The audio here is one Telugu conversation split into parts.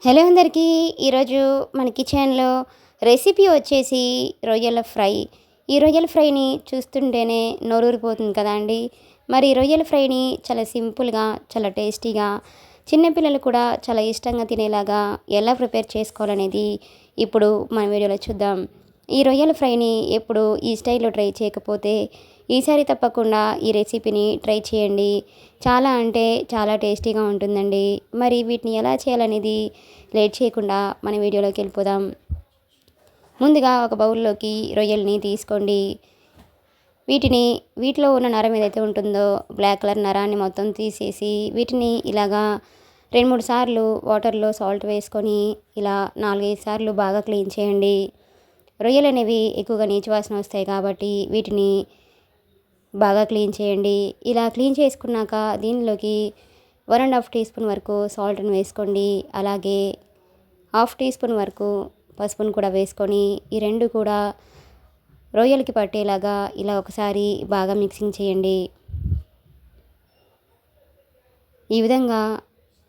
హలో అందరికీ. ఈరోజు మన కిచెన్లో రెసిపీ వచ్చేసి రొయ్యల ఫ్రై. ఈ రొయ్యల ఫ్రైని చూస్తుంటేనే నోరూరిపోతుంది కదా అండి. మరి రొయ్యల ఫ్రైని చాలా సింపుల్గా, చాలా టేస్టీగా, చిన్నపిల్లలు కూడా చాలా ఇష్టంగా తినేలాగా ఎలా ప్రిపేర్ చేసుకోవాలనేది ఇప్పుడు మన వీడియోలో చూద్దాం. ఈ రొయ్యల ఫ్రైని ఎప్పుడు ఈ స్టైల్లో ట్రై చేయకపోతే ఈసారి తప్పకుండా ఈ రెసిపీని ట్రై చేయండి. చాలా అంటే చాలా టేస్టీగా ఉంటుందండి. మరి వీటిని ఎలా చేయాలనేది లేట్ చేయకుండా మన వీడియోలోకి వెళ్ళిపోదాం. ముందుగా ఒక బౌల్లోకి రొయ్యల్ని తీసుకోండి. వీటిలో ఉన్న నరం ఏదైతే ఉంటుందో బ్లాక్ కలర్ నరాన్ని మొత్తం తీసేసి వీటిని ఇలాగా 2-3 సార్లు వాటర్లో సాల్ట్ వేసుకొని ఇలా 4-5 సార్లు బాగా క్లీన్ చేయండి. రొయ్యలు అనేవి ఎక్కువగా నీచు వాసన వస్తాయి కాబట్టి వీటిని బాగా క్లీన్ చేయండి. ఇలా క్లీన్ చేసుకున్నాక దీనిలోకి 1.5 టీ స్పూన్ వరకు సాల్ట్ని వేసుకోండి. అలాగే 1/2 టీ స్పూన్ వరకు పసుపును కూడా వేసుకొని ఈ రెండు కూడా రొయ్యలకి పట్టేలాగా ఇలా ఒకసారి బాగా మిక్సింగ్ చేయండి. ఈ విధంగా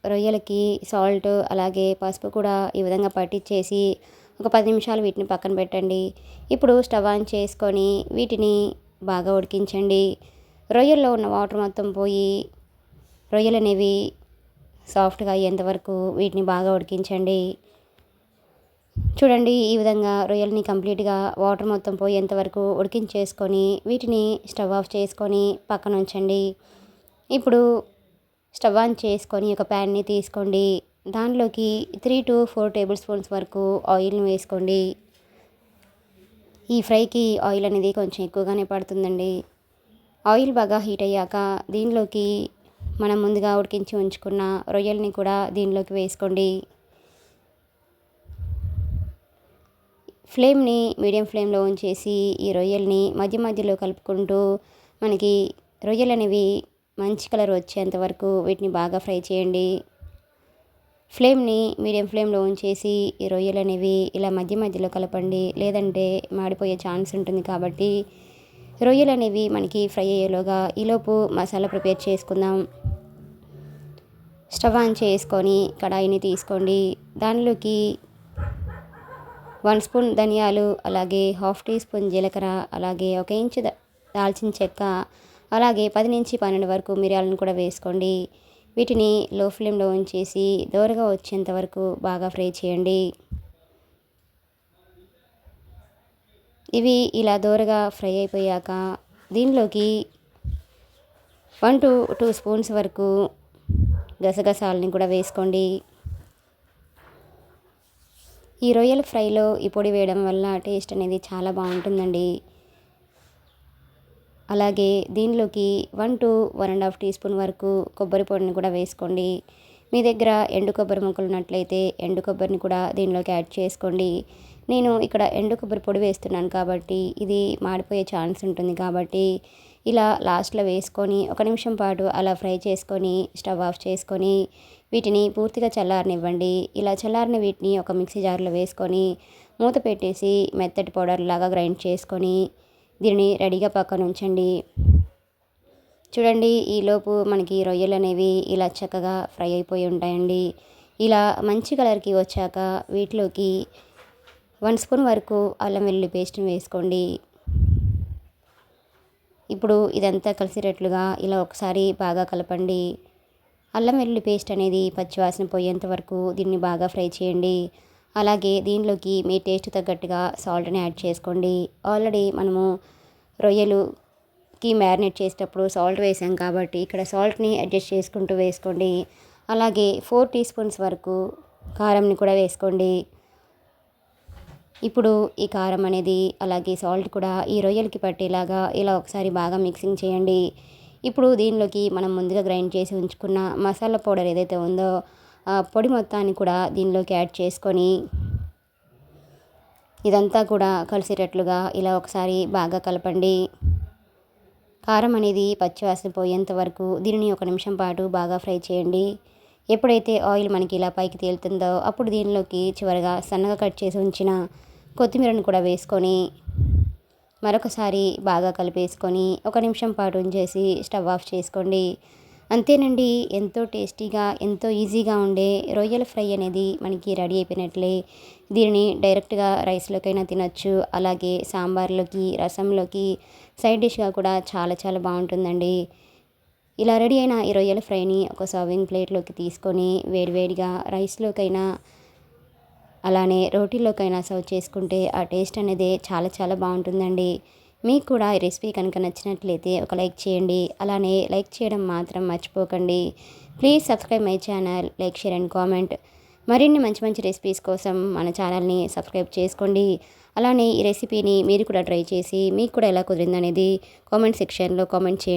రొయ్యలకి సాల్ట్ అలాగే పసుపు కూడా ఈ విధంగా పట్టించేసి ఒక 10 నిమిషాలు వీటిని పక్కన పెట్టండి. ఇప్పుడు స్టవ్ ఆన్ చేసుకొని వీటిని బాగా ఉడికించండి. రొయ్యల్లో ఉన్న వాటర్ మొత్తం పోయి రొయ్యలు అనేవి సాఫ్ట్గా అయ్యేంతవరకు వీటిని బాగా ఉడికించండి. చూడండి, ఈ విధంగా రొయ్యల్ని కంప్లీట్గా వాటర్ మొత్తం పోయేంతవరకు ఉడికించేసుకొని వీటిని స్టవ్ ఆఫ్ చేసుకొని పక్కన ఉంచండి. ఇప్పుడు స్టవ్ ఆన్ చేసుకొని ఒక ప్యాన్ని తీసుకోండి. దానిలోకి 3 to 4 టేబుల్ స్పూన్స్ వరకు ఆయిల్ని వేసుకోండి. ఈ ఫ్రైకి ఆయిల్ అనేది కొంచెం ఎక్కువగానే పడుతుందండి. ఆయిల్ బాగా హీట్ అయ్యాక దీనిలోకి మనం ముందుగా ఉడికించి ఉంచుకున్న రొయ్యల్ని కూడా దీనిలోకి వేసుకోండి. ఫ్లేమ్ని మీడియం ఫ్లేమ్లో ఉంచేసి ఈ రొయ్యల్ని మధ్య మధ్యలో కలుపుకుంటూ మనకి రొయ్యలు అనేవి మంచి కలర్ వచ్చేంత వరకు వీటిని బాగా ఫ్రై చేయండి. ఫ్లేమ్ని మీడియం ఫ్లేమ్లో ఉంచేసి ఈ రొయ్యలు అనేవి ఇలా మధ్య మధ్యలో కలపండి, లేదంటే మాడిపోయే ఛాన్స్ ఉంటుంది. కాబట్టి రొయ్యలు అనేవి మనకి ఫ్రై అయ్యేలోగా ఈలోపు మసాలా ప్రిపేర్ చేసుకుందాం. స్టవ్ ఆన్ చేసుకొని కడాయిని తీసుకోండి. దానిలోకి 1 స్పూన్ ధనియాలు, అలాగే 1/2 టీ స్పూన్ జీలకర్ర, అలాగే 1 ఇంచు దాల్చిన చెక్క, అలాగే 10 నుంచి 12 వరకు మిరియాలను కూడా వేసుకోండి. వీటిని లో ఫ్లేమ్లో ఉంచేసి దోరగా వచ్చేంత వరకు బాగా ఫ్రై చేయండి. ఇవి ఇలా దోరగా ఫ్రై అయిపోయాక దీనిలోకి 1 to 2 స్పూన్స్ వరకు గసగసాలని కూడా వేసుకోండి. ఈ రొయ్యల ఫ్రైలో ఈ పొడి వేయడం వల్ల టేస్ట్ అనేది చాలా బాగుంటుందండి. అలాగే దీనిలోకి 1 to 1.5 టీ స్పూన్ వరకు కొబ్బరి పొడిని కూడా వేసుకోండి. మీ దగ్గర ఎండు కొబ్బరి ముక్కలు ఉన్నట్లయితే ఎండు కొబ్బరిని కూడా దీనిలోకి యాడ్ చేసుకోండి. నేను ఇక్కడ ఎండు కొబ్బరి పొడి వేస్తున్నాను కాబట్టి ఇది మాడిపోయే ఛాన్స్ ఉంటుంది. కాబట్టి ఇలా లాస్ట్లో వేసుకొని 1 నిమిషం పాటు అలా ఫ్రై చేసుకొని స్టవ్ ఆఫ్ చేసుకొని వీటిని పూర్తిగా చల్లారనివ్వండి. ఇలా చల్లారిన వీటిని ఒక మిక్సీ జార్లో వేసుకొని మూత పెట్టేసి మెత్తటి పౌడర్ లాగా గ్రైండ్ చేసుకొని దీనిని రెడీగా పక్కన ఉంచండి. చూడండి, ఈలోపు మనకి రొయ్యలు అనేవి ఇలా చక్కగా ఫ్రై అయిపోయి ఉంటాయండి. ఇలా మంచి కలర్కి వచ్చాక వీటిలోకి 1 స్పూన్ వరకు అల్లం వెల్లుల్లి పేస్ట్ని వేసుకోండి. ఇప్పుడు ఇదంతా కలిసేటట్లుగా ఇలా ఒకసారి బాగా కలపండి. అల్లం వెల్లుల్లి పేస్ట్ అనేది పచ్చివాసన పోయేంత వరకు దీన్ని బాగా ఫ్రై చేయండి. అలాగే దీనిలోకి మీ టేస్ట్ తగ్గట్టుగా సాల్ట్ని యాడ్ చేసుకోండి. ఆల్రెడీ మనము రొయ్యలుకి మ్యారినేట్ చేసేటప్పుడు సాల్ట్ వేసాం కాబట్టి ఇక్కడ సాల్ట్ని అడ్జస్ట్ చేసుకుంటూ వేసుకోండి. అలాగే 4 టీ స్పూన్స్ వరకు కారంని కూడా వేసుకోండి. ఇప్పుడు ఈ కారం అనేది అలాగే సాల్ట్ కూడా ఈ రొయ్యలకి పట్టేలాగా ఇలా ఒకసారి బాగా మిక్సింగ్ చేయండి. ఇప్పుడు దీనిలోకి మనం ముందుగా గ్రైండ్ చేసి ఉంచుకున్న మసాలా పౌడర్ ఏదైతే ఉందో ఆ పొడి మొత్తాన్ని కూడా దీనిలోకి యాడ్ చేసుకొని ఇదంతా కూడా కలిసేటట్లుగా ఇలా ఒకసారి బాగా కలపండి. కారం అనేది పచ్చివాసన పోయేంత వరకు దీనిని 1 నిమిషం పాటు బాగా ఫ్రై చేయండి. ఎప్పుడైతే ఆయిల్ మనకి ఇలా పైకి తేలుతుందో అప్పుడు దీనిలోకి చివరగా సన్నగా కట్ చేసి ఉంచిన కొత్తిమీరను కూడా వేసుకొని మరొకసారి బాగా కలిపేసుకొని 1 నిమిషం పాటు ఉంచేసి స్టవ్ ఆఫ్ చేసుకోండి. అంతేనండి. ఎంతో టేస్టీగా, ఎంతో ఈజీగా ఉండే రొయ్యల ఫ్రై అనేది మనకి రెడీ అయిపోయినట్లే. దీనిని డైరెక్ట్‌గా రైస్‌లోకైనా తినొచ్చు. అలాగే సాంబార్‌లోకి, రసంలోకి, సైడ్ డిష్‌గా కూడా చాలా చాలా బావుంటుందండి. ఇలా రెడీ అయిన ఈ రొయ్యల ఫ్రైని ఒక సర్వింగ్ ప్లేట్‌లోకి తీసుకొని వేడివేడిగా రైస్‌లోకైనా, అలానే రోటీలోకైనా సర్వ్ చేసుకుంటే ఆ టేస్ట్ అనేది చాలా చాలా బావుంటుందండి. మీకు కూడా ఈ రెసిపీ కనుక నచ్చినట్లయితే ఒక లైక్ చేయండి. అలానే లైక్ చేయడం మాత్రం మర్చిపోకండి. Please subscribe my channel. Like, share and comment. మరిన్ని మంచి మంచి రెసిపీస్ కోసం మన ఛానల్ని సబ్స్క్రైబ్ చేసుకోండి. అలానే ఈ రెసిపీని మీరు కూడా ట్రై చేసి మీకు కూడా ఎలా కుదిరిందనేది కామెంట్ సెక్షన్‌లో కామెంట్ చేయండి.